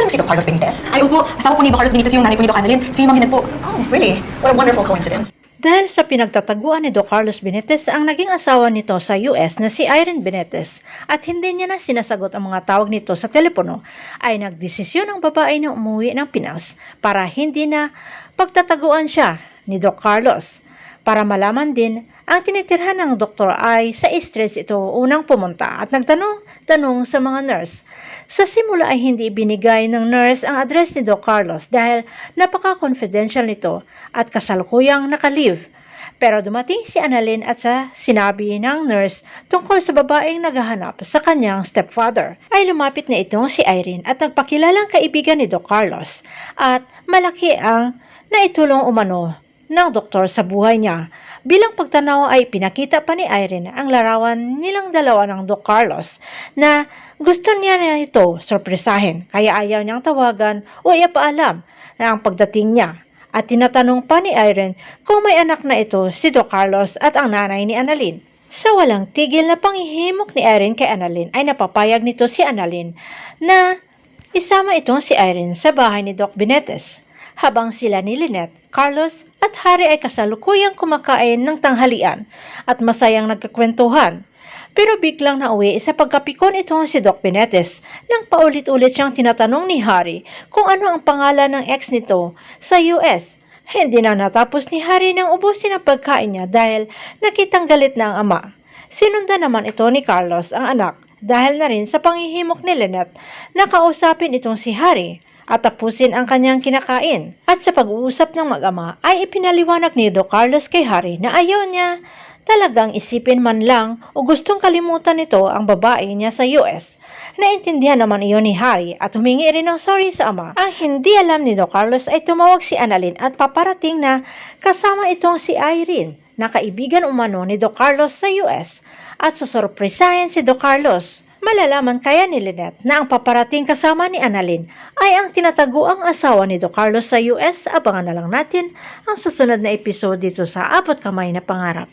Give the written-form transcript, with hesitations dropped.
yung si Doc Carlos Benitez? Ay, opo. Asawa po ni Doc Carlos Benitez yung nanay po ni Doc Annalyn. Si Ma'am Lynette po. Oh, really? What a wonderful coincidence. Dahil sa pinagtataguan ni Doc Carlos Benitez ang naging asawa nito sa US na si Irene Benitez at hindi niya na sinasagot ang mga tawag nito sa telepono, ay nagdesisyon ang babae na umuwi ng Pinas para hindi na pagtataguan siya ni Doc Carlos. Para malaman din, ang tinitirhan ng doktor ay sa East ito unang pumunta at nagtanong-tanong sa mga nurse. Sa simula ay hindi binigay ng nurse ang address ni Doc Carlos dahil napaka-confidential nito at kasalukuyang naka-leave. Pero dumating si Annalyn at sa sinabi ng nurse tungkol sa babaeng naghahanap sa kanyang stepfather, ay lumapit na itong si Irene at nagpakilalang kaibigan ni Doc Carlos at malaki ang naitulong umano ng doktor sa buhay niya. Bilang pagtanaw ay pinakita pa ni Irene ang larawan nilang dalawa ng Doc Carlos na gusto niya na ito sorpresahin kaya ayaw niyang tawagan o ipaalam na ang pagdating niya. At tinatanong pa ni Irene kung may anak na ito si Doc Carlos at ang nanay ni Annalyn. Sa walang tigil na panghihimok ni Irene kay Annalyn ay napapayag nito si Annalyn na isama itong si Irene sa bahay ni Doc Benitez. Habang sila ni Lynette, Carlos at Harry ay kasalukuyang kumakain ng tanghalian at masayang nagkakwentuhan. Pero biglang nauwi sa pagkapikon itong si Doc Benitez nang paulit-ulit siyang tinatanong ni Harry kung ano ang pangalan ng ex nito sa US. Hindi na natapos ni Harry nang ubusin ang pagkain niya dahil nakitang galit na ang ama. Sinundan naman ito ni Carlos ang anak dahil na rin sa panghihimok ni Lynette na kausapin itong si Harry at tapusin ang kanyang kinakain. At sa pag-uusap ng mag-ama ay ipinaliwanag ni Doc Carlos kay Harry na ayaw niya talagang isipin man lang o gustong kalimutan nito ang babae niya sa US. Naintindihan naman iyon ni Harry at humingi rin ng sorry sa ama. Ang hindi alam ni Doc Carlos ay tumawag si Annalyn at paparating na kasama itong si Irene na kaibigan umano ni Doc Carlos sa US at susurpresahin si Doc Carlos. Malalaman kaya ni Lynette na ang paparating kasama ni Annalyn ay ang tinataguang asawa ni Doc Carlos sa US. Abangan na lang natin ang susunod na episode dito sa Abot Kamay na Pangarap.